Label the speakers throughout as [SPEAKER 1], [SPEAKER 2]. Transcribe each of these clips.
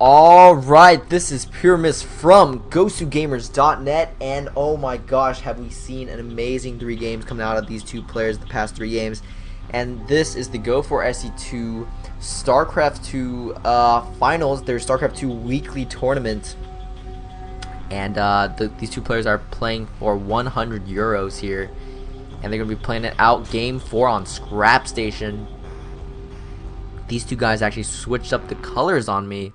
[SPEAKER 1] Alright, this is Pure Miss from GoSuGamers.net, and oh my gosh, have we seen an amazing 3 games coming out of these two players the past 3 games. And this is the Go4 SE2 StarCraft 2 finals, their StarCraft 2 weekly tournament. And these two players are playing for 100 euros here, and they're going to be playing it out game 4 on Scrap Station. These two guys actually switched up the colors on me,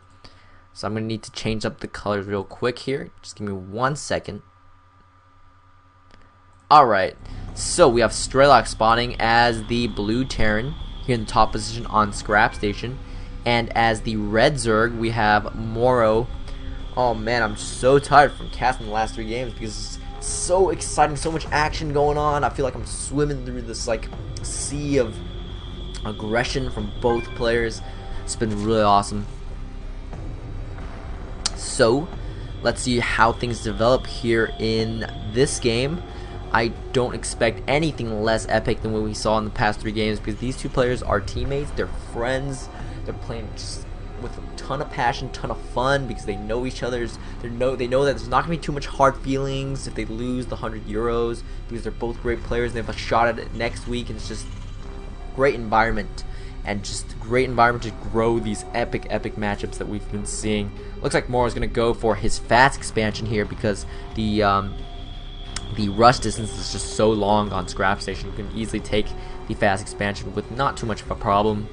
[SPEAKER 1] so I'm going to need to change up the colors real quick here. Just give me 1 second. Alright, so we have Strelok spawning as the blue Terran here in the top position on Scrap Station. And as the red Zerg, we have Morrow. Oh man, I'm so tired from casting the last 3 games because it's so exciting, so much action going on. I feel like I'm swimming through this like sea of aggression from both players. It's been really awesome. So let's see how things develop here in this game. I don't expect anything less epic than what we saw in the past 3 games, because these two players are teammates, they're friends, they're playing just with a ton of passion, ton of fun, because they know each other's. They know that there's not gonna be too much hard feelings if they lose the 100 euros, because they're both great players and they have a shot at it next week. And it's just great environment, and just great environment to grow these epic matchups that we've been seeing. Looks like Morrow is gonna go for his fast expansion here, because the rush distance is just so long on Scrap Station. You can easily take the fast expansion with not too much of a problem.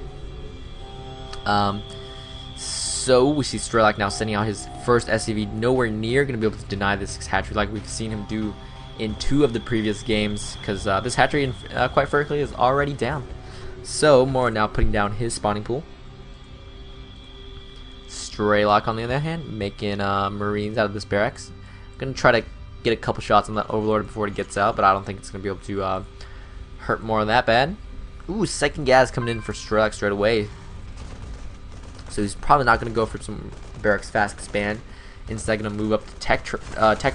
[SPEAKER 1] So we see Strelok now sending out his first SCV, nowhere near going to be able to deny this hatchery like we've seen him do in 2 of the previous games, because this hatchery, quite frankly, is already down. So Morrow now putting down his spawning pool. Strelok, on the other hand, making Marines out of this barracks. Going to try to get a couple shots on that Overlord before he gets out, but I don't think it's going to be able to hurt Morrow that bad. Ooh, second gas coming in for Strelok straight away. So he's probably not going to go for some barracks fast expand. Instead, going to move up the tech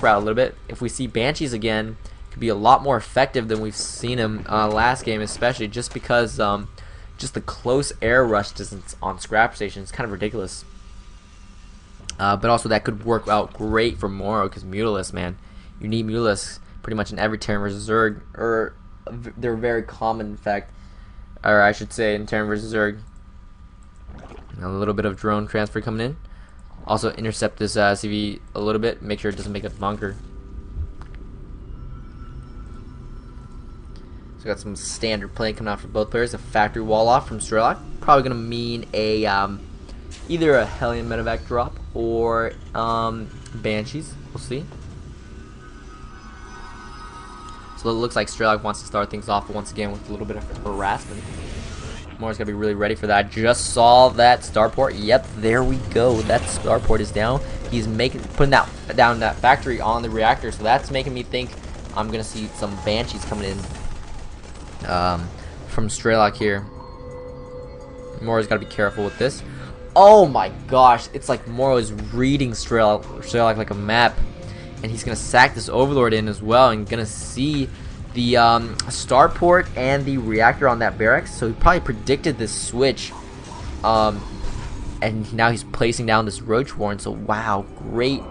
[SPEAKER 1] route a little bit. If we see Banshees again, could be a lot more effective than we've seen him last game, especially just because just the close air rush distance on Scrap Station is kind of ridiculous. But also that could work out great for Morrow, because Mutalisk, man, you need Mutalisk pretty much in every Terran versus Zerg, or they're very common, in fact, or I should say in Terran versus Zerg. A little bit of drone transfer coming in. Also intercept this CV a little bit, make sure it doesn't make a bunker. So got some standard play coming out for both players. A factory wall off from Strelok, probably gonna mean a either a Hellion medevac drop or Banshees. We'll see. So it looks like Strelok wants to start things off once again with a little bit of harassment. Morrow's gonna be really ready for that. I just saw that starport. Yep, there we go. That starport is down. He's putting down that factory on the reactor, so that's making me think I'm gonna see some Banshees coming in from Strelok here. Morrow's gotta be careful with this. Oh my gosh, it's like Morrow is reading Strelok like a map, and he's gonna sack this Overlord in as well, and gonna see the starport and the reactor on that barracks. So he probably predicted this switch, and now he's placing down this Roach Warren. So wow, great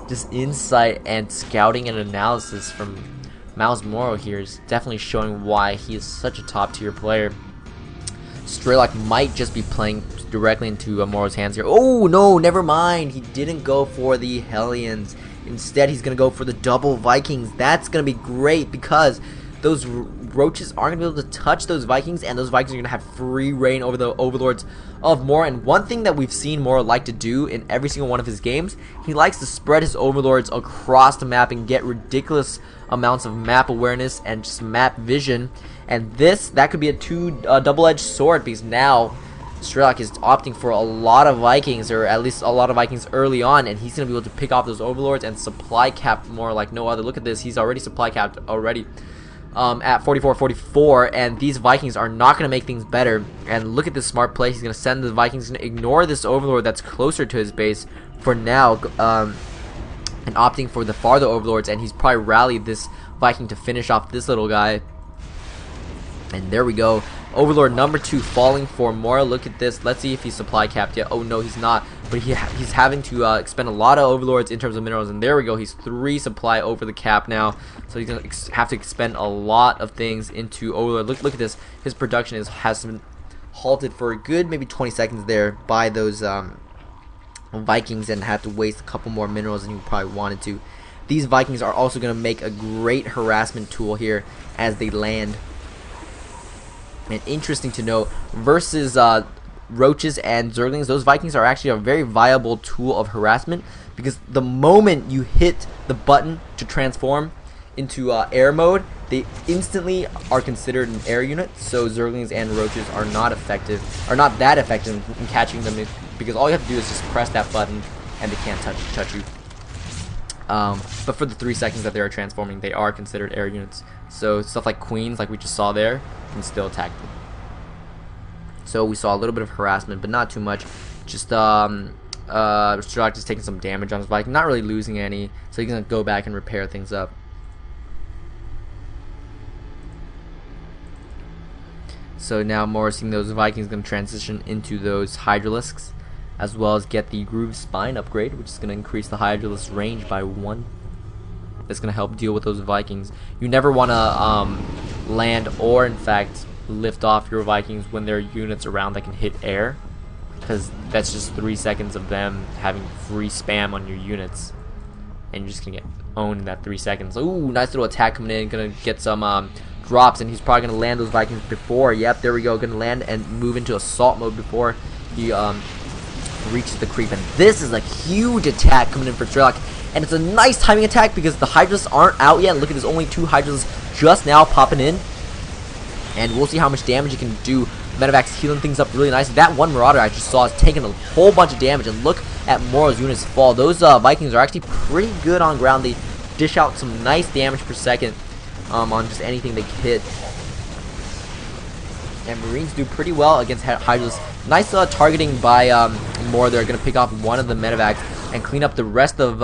[SPEAKER 1] just insight and scouting and analysis from Miles Morrow here is definitely showing why he is such a top tier player. Strelok might just be playing directly into Morrow's hands here. Oh no, never mind, he didn't go for the Hellions. Instead, he's going to go for the double Vikings. That's going to be great, because those roaches aren't going to be able to touch those Vikings, and those Vikings are going to have free reign over the Overlords of Morrow. And one thing that we've seen Morrow like to do in every single one of his games, he likes to spread his Overlords across the map and get ridiculous amounts of map awareness and just map vision. And that could be a double-edged sword, because now Strelok is opting for a lot of Vikings, or at least a lot of Vikings early on, and he's going to be able to pick off those Overlords and supply cap more like no other. Look at this, he's already supply capped already at 44-44, and these Vikings are not going to make things better. And look at this smart play, he's going to send the Vikings, going to ignore this Overlord that's closer to his base for now, and opting for the farther Overlords, and he's probably rallied this Viking to finish off this little guy. And there we go. Overlord number 2 falling for Morrow. Look at this. Let's see if he's supply capped yet. Oh no, he's not. But he's having to expend a lot of Overlords in terms of minerals. And there we go. He's 3 supply over the cap now. So he's going to have to expend a lot of things into Overlord. Look at this. His production has been halted for a good maybe 20 seconds there by those Vikings, and had to waste a couple more minerals than you probably wanted to. These Vikings are also going to make a great harassment tool here as they land. And interesting to note, versus roaches and zerglings, those Vikings are actually a very viable tool of harassment, because the moment you hit the button to transform into air mode, they instantly are considered an air unit. So zerglings and roaches are not that effective in catching them, because all you have to do is just press that button and they can't touch you. But for the 3 seconds that they are transforming, they are considered air units. So stuff like queens, like we just saw there, can still attack them. So we saw a little bit of harassment, but not too much. Just Strelok just taking some damage on his Viking, not really losing any, so he's gonna go back and repair things up. So now Morrow, seeing those Vikings, gonna transition into those Hydralisks, as well as get the Groove Spine upgrade, which is going to increase the Hydralisk range by 1. That's going to help deal with those Vikings. You never want to land or, in fact, lift off your Vikings when there are units around that can hit air, because that's just 3 seconds of them having free spam on your units, and you're just going to get owned in that 3 seconds. Ooh, nice little attack coming in. Going to get some drops, and he's probably going to land those Vikings before. Yep, there we go. Going to land and move into assault mode before he reaches the creep. And this is a huge attack coming in for Strelok, and it's a nice timing attack because the Hydralisks aren't out yet. Look at, there's only 2 Hydralisks just now popping in, and we'll see how much damage it can do. Medevacs healing things up really nice. That one Marauder I just saw is taking a whole bunch of damage, and look at Morrow's units fall. Those Vikings are actually pretty good on ground. They dish out some nice damage per second on just anything they hit. And Marines do pretty well against Hydralisks. Nice targeting by Morrow. They're going to pick off one of the medevacs and clean up the rest of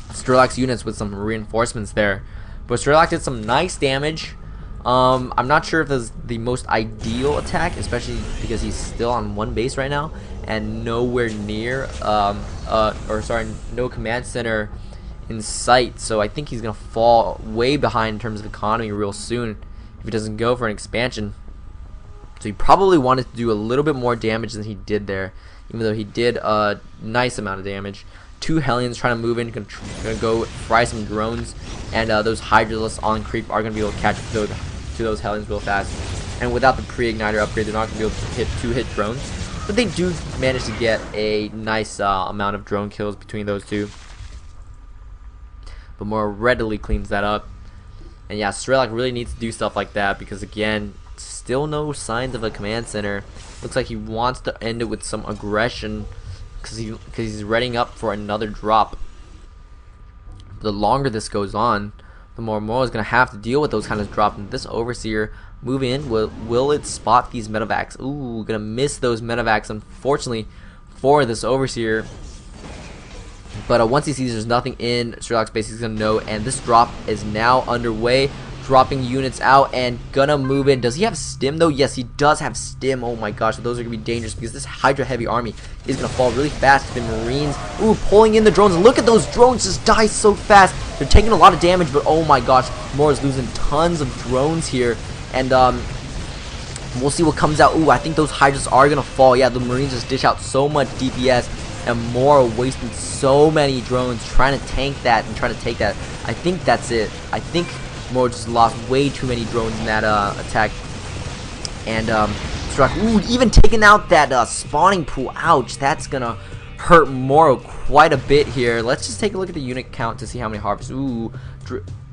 [SPEAKER 1] Strelok's units with some reinforcements there. But Strelok did some nice damage. I'm not sure if this is the most ideal attack, especially because he's still on 1 base right now and nowhere near, no command center in sight. So I think he's going to fall way behind in terms of economy real soon if he doesn't go for an expansion. So he probably wanted to do a little bit more damage than he did there, even though he did a nice amount of damage. 2 Hellions trying to move in, gonna go fry some drones, and those Hydralisks on creep are gonna be able to catch those Hellions real fast. And without the pre-igniter upgrade, they're not gonna be able to hit 2-hit drones, but they do manage to get a nice amount of drone kills between those 2. But Morrow readily cleans that up. And yeah, Strelok really needs to do stuff like that, because again, still no signs of a command center. Looks like he wants to end it with some aggression, because he's readying up for another drop. The longer this goes on, the more Morrow is going to have to deal with those kind of drops. And this Overseer move in, will it spot these medevacs? Ooh, gonna miss those medevacs, unfortunately, for this Overseer. But once he sees there's nothing in Strelok's base, he's gonna know. And this drop is now underway, dropping units out and gonna move in. Does he have stim though? Yes, he does have stim. Oh my gosh, those are gonna be dangerous, because this Hydra heavy army is gonna fall really fast to the Marines. Ooh, pulling in the drones. Look at those drones just die so fast. They're taking a lot of damage, but oh my gosh, Morrow's losing tons of drones here. And we'll see what comes out. Ooh, I think those Hydras are gonna fall. Yeah, the Marines just dish out so much DPS, and Morrow wasting so many drones trying to tank that and trying to take that. I think that's it. I think Morrow just lost way too many drones in that attack. And Strelok, ooh, even taking out that spawning pool. Ouch, that's gonna hurt Morrow quite a bit here. Let's just take a look at the unit count to see how many harvests. Ooh,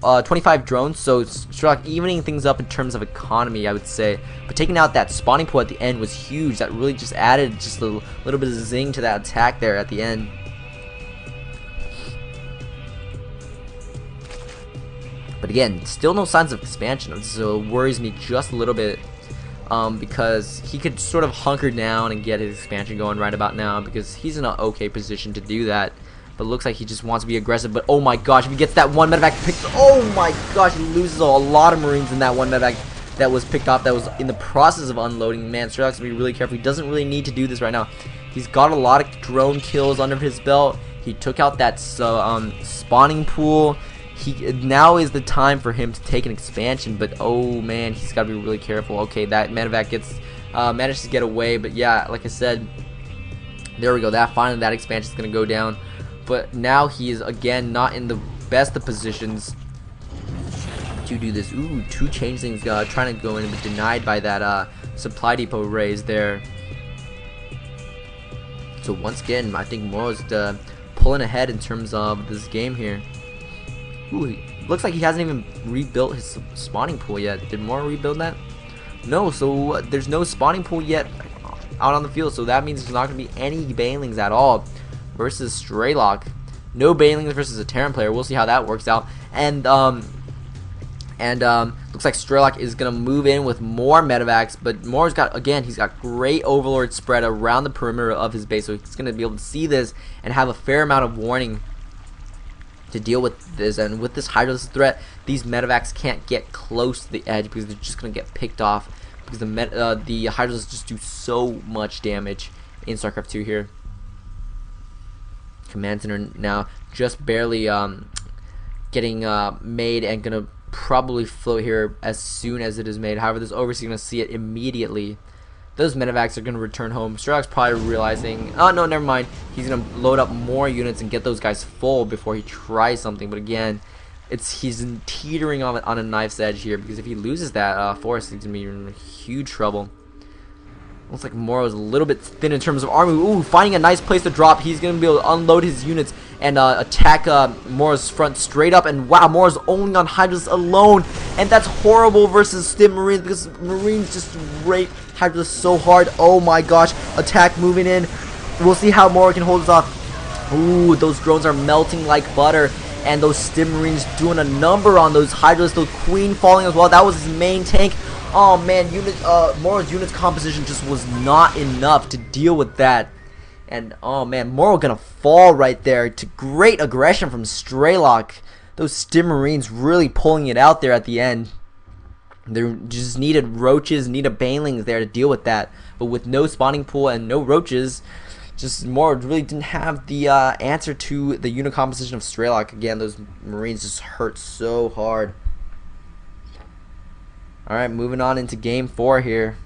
[SPEAKER 1] 25 drones. So Strelok evening things up in terms of economy, I would say. But taking out that spawning pool at the end was huge. That really just added just a little bit of zing to that attack there at the end. But again, still no signs of expansion, so it worries me just a little bit, because he could sort of hunker down and get his expansion going right about now, because he's in an okay position to do that. But it looks like he just wants to be aggressive. But oh my gosh, if he gets that one medevac picked, oh my gosh, he loses a lot of Marines in that one medevac. that was picked off that was in the process of unloading. Man, Strelok's gonna be really careful. He doesn't really need to do this right now. He's got a lot of drone kills under his belt. He took out that spawning pool. Now is the time for him to take an expansion, but oh man, he's got to be really careful. Okay, that medevac gets managed to get away, but yeah, like I said, there we go. Finally that expansion is gonna go down, but now he is again not in the best of positions to do this. Ooh, 2 changelings trying to go in, but denied by that supply depot raise there. So once again, I think Morrow's pulling ahead in terms of this game here. Ooh, looks like he hasn't even rebuilt his spawning pool yet. Did Morrow rebuild that? No, so there's no spawning pool yet out on the field, so that means there's not going to be any banelings at all versus Strelok. No banelings versus a Terran player. We'll see how that works out. And looks like Strelok is going to move in with more medevacs, but Morrow's got, again, he's got great overlord spread around the perimeter of his base, so he's going to be able to see this and have a fair amount of warning to deal with this. And with this Hydralisk threat, these medevacs can't get close to the edge because they're just going to get picked off, because the Hydralisks just do so much damage in StarCraft 2 here. Command center now just barely getting made and gonna probably float here as soon as it is made. However, this overseer is gonna see it immediately. Those medevacs are gonna return home. Strelok's probably realizing, oh no, never mind. He's gonna load up more units and get those guys full before he tries something. But again, he's teetering on a knife's edge here, because if he loses that forest, he's gonna be in huge trouble. Looks like Morrow's a little bit thin in terms of army. Ooh, finding a nice place to drop. He's going to be able to unload his units and attack Morrow's front straight up. And wow, Morrow's only on Hydralisk alone. And that's horrible versus Stim Marines, because Marines just rape Hydralisk so hard. Oh my gosh. Attack moving in. We'll see how Morrow can hold this off. Ooh, those drones are melting like butter. And those Stim Marines doing a number on those Hydralisks. The Queen falling as well. That was his main tank. Oh man, Morrow's units composition just was not enough to deal with that. And oh man, Morrow gonna fall right there to great aggression from Strelok. Those Stim Marines really pulling it out there at the end. They just needed roaches, needed banelings there to deal with that. But with no spawning pool and no roaches, just Morrow really didn't have the answer to the unit composition of Strelok. Again, those Marines just hurt so hard. Alright, moving on into game 4 here.